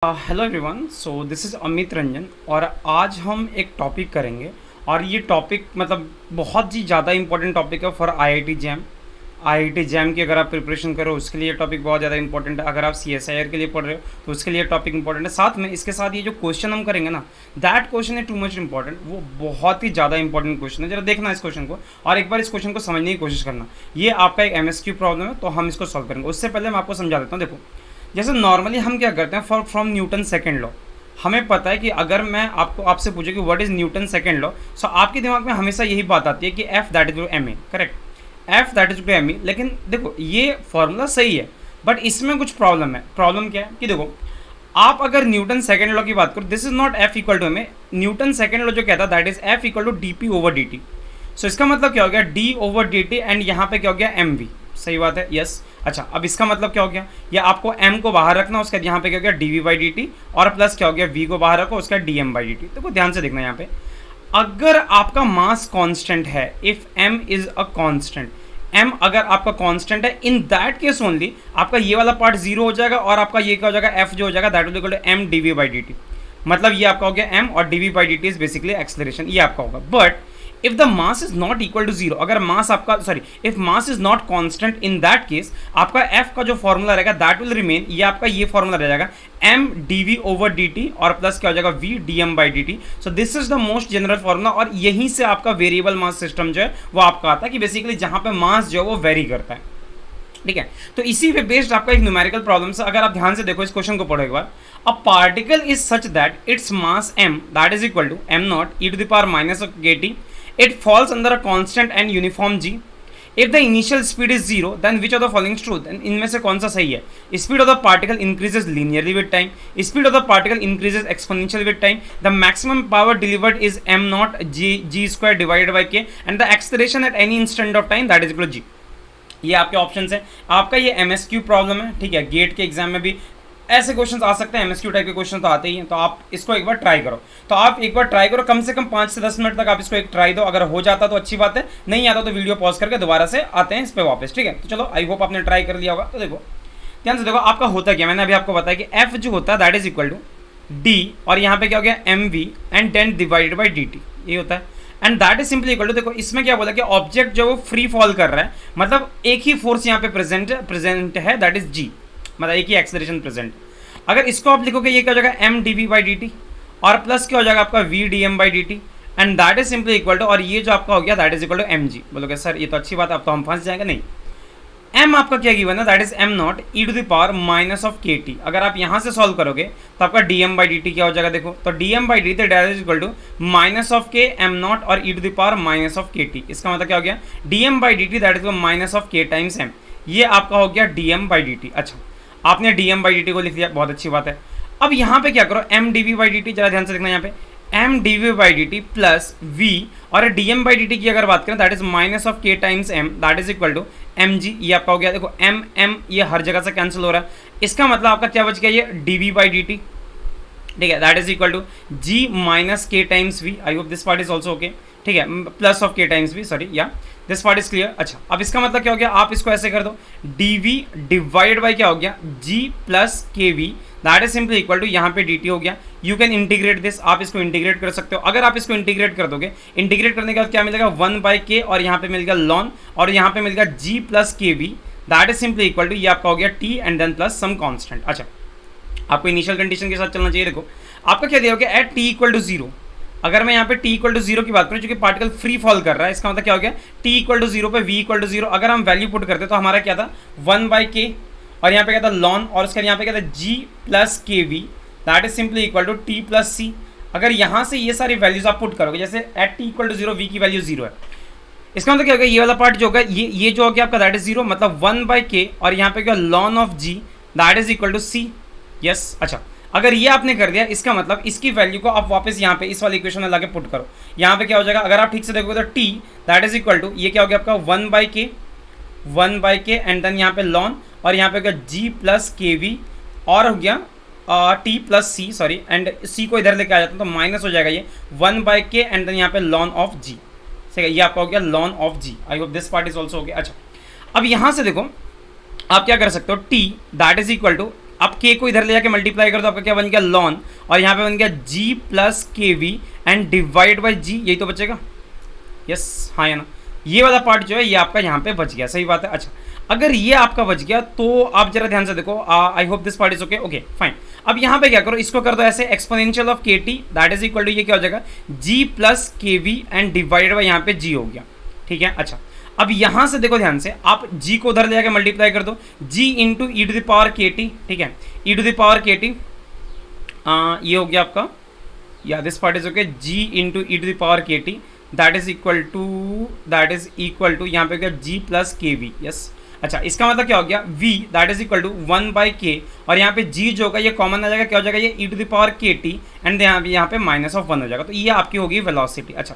Hello everyone, so this is Amit Ranjan और आज हम एक टॉपिक करेंगे। और ये टॉपिक मतलब बहुत ही ज़्यादा इंपॉर्टेंट टॉपिक है for IIT jam. IIT jam की अगर आप प्रिपरेशन करो उसके लिए टॉपिक बहुत ज़्यादा इंपॉर्टेंट है। अगर आप सीएसआईआर के लिए पढ़ रहे हो तो उसके लिए टॉपिक इंपॉर्टेंट है। साथ में इसके साथ ये जो क्वेश्चन हम करेंगे ना, दैट क्वेश्चन है टू मच इंपॉर्टेंट। वो बहुत ही ज़्यादा इंपॉर्टेंट क्वेश्चन है। जरा देखना इस क्वेश्चन को और एक बार इस क्वेश्चन को समझने की कोशिश करना। ये आपका एक एमएसक्यू प्रॉब्लम है, तो हम इसको सॉल्व करेंगे। उससे पहले मैं आपको समझा देता हूँ। देखो, जैसे नॉर्मली हम क्या करते हैं, for from Newton second law हमें पता है कि अगर मैं आपसे पूछूं कि what is Newton second law, so आपके दिमाग में हमेशा यही बात आती है कि F that is M A, correct. F that is M A. लेकिन देखो, ये फॉर्मूला सही है बट इसमें कुछ प्रॉब्लम है। प्रॉब्लम क्या है कि देखो, आप अगर न्यूटन सेकेंड लॉ की बात करो, this is not F equal to M A. Newton second law जो कहता है that is F equal to D P over D T. So इसका मतलब क्या हो गया, D over D T and यहाँ पे क्या हो गया, एम वी। सही बात है, यस। अच्छा, अब इसका मतलब क्या हो गया, या आपको m को बाहर रखना, उसका यहाँ पे क्या हो गया dv बाई डी टी, और प्लस क्या हो गया v को बाहर रखो, उसका dm बाई डी टी। देखो ध्यान से देखना, यहाँ पे अगर आपका मास कांस्टेंट है, if m is a constant, m अगर आपका कांस्टेंट है, इन दैट केस ओनली आपका ये वाला पार्ट जीरो हो जाएगा और आपका ये क्या हो जाएगा, f जो हो जाएगा that will equal to m dv by D t. मतलब ये आपका हो गया m और dv बाई डी टी इज बेसिकली एक्सेलरेशन, ये आपका होगा। But if the mass is not equal to zero, अगर मास आपका if mass is not constant, in that case आपका f का जो फॉर्मूला रहेगा that will remain, ये आपका ये फॉर्मूला रह जाएगा m dv over dt और प्लस क्या हो जाएगा v dm by dt। so this is the most general formula और यहीं से आपका वेरिएबल मास सिस्टम जो है वो आपका आता है कि बेसिकली जहां पे मास जो है वो वेरी करता है। ठीक है, तो इसी पे बेस्ड आपका एक न्यूमेरिकल प्रॉब्लम से अगर आप ध्यान से देखो इस क्वेश्चन को पढ़ो एक बार। A particle is such that its mass m that is equal to m not e to the power minus of kt. It falls under a constant and uniform g. If the initial speed is zero, then which of the following is true? Then इनमें से कौन सा सही है? Speed of the particle increases linearly with time. Speed of the particle increases exponentially with time. The maximum power delivered is m naught g square divided by k, and the acceleration at any instant of time that is equal to g. ये आपके options हैं। आपका ये MSQ problem है, ठीक है। Gate के exam में भी ऐसे क्वेश्चंस आ सकते हैं, एमएसक्यू टाइप के क्वेश्चन तो आते ही हैं। तो आप इसको एक बार ट्राई करो, तो आप एक बार ट्राई करो, कम से कम 5 से 10 मिनट तक आप इसको एक ट्राई दो। अगर हो जाता तो अच्छी बात है, नहीं आता तो वीडियो पॉज करके दोबारा से आते हैं इस पर वापस, ठीक है। तो चलो, आई होप आपने ट्राई कर लिया होगा। तो देखो ध्यान से देखो, आपका होता क्या, मैंने अभी आपको बताया कि एफ जो होता है that is equal to d और यहाँ पे क्या हो गया m v and then divided by D t, ये होता है। And that is simply equal to, देखो इसमें क्या बोला कि ऑब्जेक्ट जो वो फ्री फॉल कर रहा है, मतलब एक ही फोर्स यहाँ पे प्रेजेंट है दैट इज जी, मतलब एक ही एक्सेलरेशन प्रेजेंट। अगर इसको आप लिखोगे ये क्या हो जाएगा m dv by D t और प्लस क्या हो जाएगा आपका v dm by D T and that is simply equal to, और ये जो आपका हो गया that is equal to m g. बोलोगे सर ये तो अच्छी बात है, अब तो हम फंस जाएंगे। नहीं, m आपका क्या गिवन है, that is m not e to the power minus of के टी। अगर आप यहाँ से सॉल्व करोगे तो आपका dm बाई डी टी क्या हो जाएगा, देखो तो dm by D t that is equal to minus of k m not और e to the power minus of के टी। इसका मतलब क्या हो गया, dm by D t that is minus of k times m, ये आपका हो गया dm बाई डी टी। अच्छा, आपने dm बाई डी टी को लिख लिया, बहुत अच्छी बात है। अब यहाँ पे क्या करो, m dv by D t, जरा ध्यान से देखना, यहाँ पे m dv by D t plus v और dm बाई डी टी की अगर बात करें that is minus of k times m that is equal to mg। ये आपका हो गया, देखो m ये हर जगह से कैंसिल हो रहा है। इसका मतलब आपका क्या बच गया, ये dv बाई डी टी, ठीक है, that is equal to g minus k times v। I hope this part is also okay, ठीक है, plus of k times v, sorry, या दिस पार्ट इज क्लियर। अच्छा, अब इसका मतलब क्या हो गया, आप इसको ऐसे कर दो, dv डिवाइड बाई क्या हो गया, g प्लस के we that is simply equal to, यहाँ पे dt हो गया। यू कैन इंटीग्रेट दिस, आप इसको इंटीग्रेट कर सकते हो। अगर आप इसको इंटीग्रेट कर दोगे, इंटीग्रेट करने के बाद क्या मिलेगा, 1 बाई के और यहाँ पे मिल गया लॉन और यहाँ पे मिल गया g प्लस के we that is simply equal to, ये आपका हो गया t and then plus some constant. अच्छा, आपको इनिशियल कंडीशन के साथ चलना चाहिए। देखो आपका क्या दिया हो गया, at t equal to zero. अगर मैं यहाँ पे t इक्वल टू जीरो की बात करूँ, क्योंकि पार्टिकल फ्री फॉल कर रहा है, इसका मतलब क्या हो गया, t इक्वल टू जीरो पे v इक्वल टू जीरो अगर हम वैल्यू पुट करते तो हमारा क्या था, 1 बाई के और यहाँ पे क्या था लॉन और उसके यहाँ पे क्या था g प्लस के we that is simply equal to t plus C. अगर यहाँ से ये सारी वैल्यूज आप पुट करोगे, जैसे at t equal to zero v की वैल्यू जीरो है, इसका मतलब क्या होगा, ये वाला पार्ट जो होगा ये जो हो गया आपका दैट इज जीरो, मतलब 1 बाई के और यहाँ पे क्या ln of g that is equal to c, yes. अच्छा, अगर ये आपने कर दिया, इसका मतलब इसकी वैल्यू को आप वापस यहाँ पे इस वाले इक्वेशन में लाके पुट करो। यहाँ पे क्या हो जाएगा, अगर आप ठीक से देखोगे तो t that is equal to, ये क्या हो गया आपका 1 बाई के एंड देन यहाँ पे लॉन और यहाँ पे हो गया g प्लस के वी और हो गया t plus c, sorry, and c को इधर लेके आ जाता हूँ तो माइनस हो जाएगा ये 1 बाई के एंड देन यहाँ पे लॉन ऑफ g, ठीक है, ये आपका हो गया lawn of g। I hope this part is also हो गया। अच्छा, अब यहाँ से देखो आप क्या कर सकते हो, t that is equal to अब k को इधर ले जाके मल्टीप्लाई कर दो, आपका क्या बन गया लॉन, और यहाँ पे बन गया g प्लस के वी एंड डिवाइड बाई जी, यही तो बचेगा। यस हाँ या ना, ये वाला पार्ट जो है ये आपका यहाँ पे बच गया, सही बात है। अच्छा अगर ये आपका बच गया तो आप जरा ध्यान से देखो, I hope this part is okay, okay fine. अब यहाँ पे क्या करो, इसको कर दो ऐसे एक्सपोनेंशियल ऑफ के T that is equal to ये क्या हो जाएगा g प्लस के वी एंड डिवाइड बाई यहाँ पे g हो गया, ठीक है। अच्छा अब यहाँ से देखो ध्यान से, आप g को उधर ले जाके मल्टीप्लाई कर दो, g into E to the power के टी, ठीक है, ई टू द पावर के टी, ये हो गया आपका, या this part is okay, g into E to the power के T that is equal to यहाँ पे क्या g प्लस के वी, यस। अच्छा इसका मतलब क्या हो गया v that is equal to 1 by के, और यहाँ पे g जो होगा ये कॉमन आ जाएगा, क्या हो जाएगा ये ई टू द पावर के टी एंड यहाँ पे माइनस ऑफ 1 हो जाएगा, तो ये आपकी होगी वेलोसिटी। अच्छा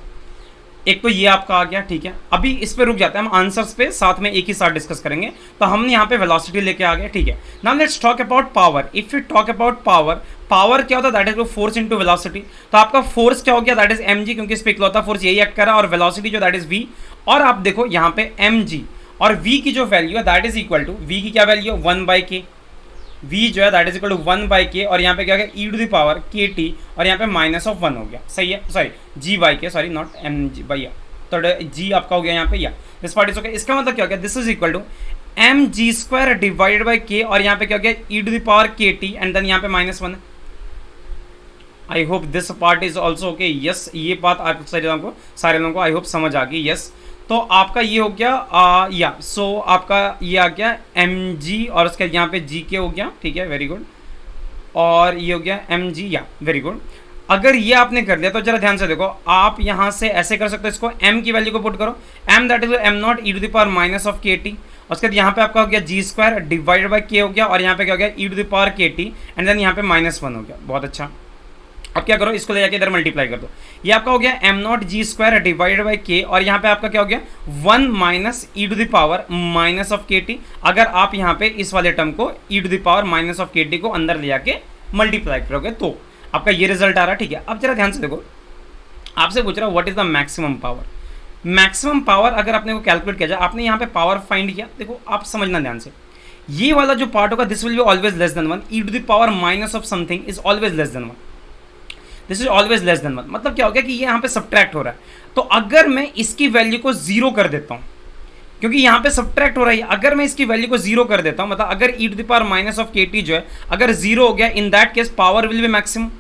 एक तो ये आपका आ गया, ठीक है। अभी इस पे रुक जाते हैं, हम आंसर्स पे साथ में एक ही साथ डिस्कस करेंगे। तो हम यहाँ पे वेलोसिटी लेके आ गए, ठीक है। Now let's talk about power. If you talk about power, power क्या होता है that is force into velocity. तो आपका फोर्स क्या हो गया दैट इज mg, क्योंकि इस पे इकलौता फोर्स यही एक्ट कर रहा है, और वेलोसिटी जो दैट इज v। और आप देखो यहाँ पे mg और v की जो वैल्यू है that is equal to, v की क्या वैल्यू है 1 बाई के, v जो है that is equal to 1 by के, और यहाँ पे क्या हो गया ई टू द पावर के टी, और यहाँ पे माइनस ऑफ 1 हो गया, सही है, सॉरी g बाई के, सॉरी नॉट mg बाई, तो g आपका हो गया यहाँ पे, या दिस पार्ट इज ओके। इसका मतलब क्या हो गया, this is equal to mg square divided by के, और यहाँ पे क्या हो गया ई टू द पावर के टी एंड देन यहाँ पे -1। I hope this part is also okay, yes. ये बात आप सारे लोगों को आई होप समझ आ गई, यस। तो आपका ये हो गया या सो आपका ये आ गया mg, और उसके यहाँ पे gk हो गया, ठीक है, वेरी गुड। और ये हो गया mg, या वेरी गुड। अगर ये आपने कर दिया तो जरा ध्यान से देखो, आप यहाँ से ऐसे कर सकते हो, इसको m की वैल्यू को पुट करो, m that is m not e to the power minus of के टी, उसके बाद यहाँ पे आपका हो गया g स्क्वायर डिवाइड बाई के हो गया, और यहाँ पे क्या हो गया ई टू द पावर के टी एंड देन यहाँ पे -1 हो गया, बहुत अच्छा। अब क्या करो, इसको ले जाके इधर मल्टीप्लाई कर दो, ये आपका हो गया m not G square divided by के, और यहाँ पे आपका क्या हो गया 1 minus E to the power minus of के टी। अगर आप यहाँ पे इस वाले टर्म को E to the power minus of के टी को अंदर ले जाके मल्टीप्लाई करोगे तो आपका ये रिजल्ट आ रहा है, ठीक है। अब जरा ध्यान से देखो, आपसे पूछ रहा हूँ what is the maximum power. Maximum power अगर आपने को कैलकुलेट किया जाए, आपने यहाँ पे पावर फाइंड किया, देखो आप समझना ध्यान से, ये वाला जो पार्ट होगा this will be always less than 1, e to the power minus of something is always less than 1, this is always less than 1। मतलब क्या हो गया कि ये यहाँ पे सब्ट्रैक्ट हो रहा है, तो अगर मैं इसकी वैल्यू को 0 कर देता हूँ, क्योंकि यहाँ पे सब्ट्रैक्ट हो रहा है, अगर मैं इसकी वैल्यू को 0 कर देता हूँ, मतलब अगर E to the power minus of के टी जो है अगर 0 हो गया, in that case power will be maximum,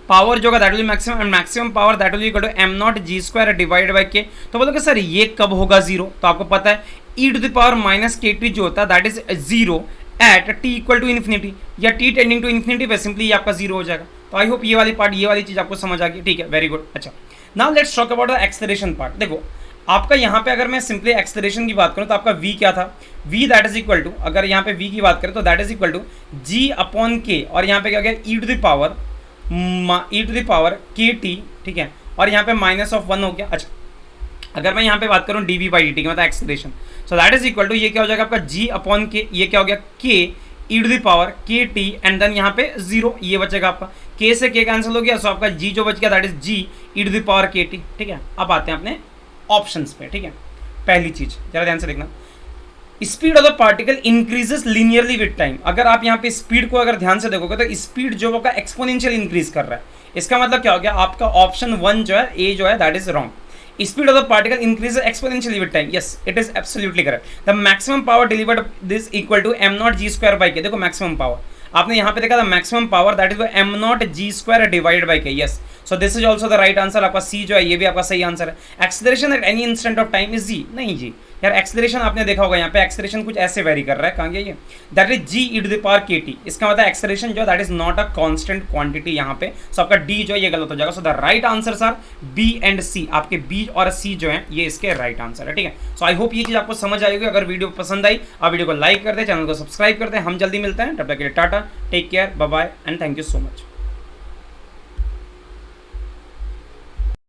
power जो होगा that will be maximum, and maximum power that will be equal to m not G square divide by K. तो बोलोगे सर ये कब होगा 0, तो आपको पता है ई to the power minus k T जो होता है that is 0 at t equal to infinity, या टी टेंडिंग टू इन्फिनिटी पे सिंपली ये आपका 0 हो जाएगा। तो आई होप ये वाली पार्ट, ये वाली चीज आपको समझ आ गई, ठीक है, वेरी गुड। अच्छा now let's talk about the acceleration part. देखो आपका यहाँ पे अगर मैं सिंपली एक्सेलरेशन की बात करूँ तो आपका v क्या था, v that is equal to, अगर यहाँ पे v की बात करें तो that is equal to g upon k, और यहाँ पे क्या गया ई टू द पावर के टी, ठीक है, और यहाँ पे माइनस ऑफ 1 हो गया। अच्छा अगर मैं यहाँ पे बात करूँ dv बाई dt की, मतलब acceleration, so that is equal to ये क्या हो जाएगा आपका g अपॉन के, ये क्या हो गया k e to the power के टी एंड देन यहाँ पे 0, ये बचेगा आपका k से k कैंसिल हो गया, सो आपका g जो बच गया that is g e to the power के टी, ठीक है। अब आते हैं अपने ऑप्शंस पे, ठीक है। पहली चीज जरा ध्यान से देखना, speed of the particle increases linearly with time. अगर आप यहाँ पे स्पीड को अगर ध्यान से देखोगे तो स्पीड जो होगा एक्सपोनेंशियल इंक्रीज कर रहा है, इसका मतलब क्या हो गया आपका ऑप्शन 1 जो है ए जो है that is wrong. Speed of the particle increases exponentially with time. Yes, it is absolutely correct. The maximum power delivered this equal to m naught g square by k. देखो maximum power आपने यहाँ पे देखा था, maximum power that is m naught g square divided by k. Yes, so this is also the right answer. आपका C जो है ये भी आपका सही आंसर है। Acceleration at any instant of time is g. नहीं जी यार, एक्सेलरेशन आपने देखा होगा यहाँ पे एक्सेलरेशन कुछ ऐसे वेरी कर रहा है, कहाँ गया ये, that is g e to the power के टी। इसका मतलब एक्सेलरेशन जो that is not a constant quantity यहाँ पे, सो आपका डी जो है ये गलत हो जाएगा। So the right answer are B and C, आपके बी और सी जो है ये इसके राइट आंसर है, ठीक है। सो आई होप ये चीज आपको समझ आएगी। अगर वीडियो पसंद आई आप वीडियो को लाइक कर दे, चैनल को सब्सक्राइब कर दे। हम जल्दी मिलते हैं, तब तक के लिए tata, take care, bye bye and thank you so much.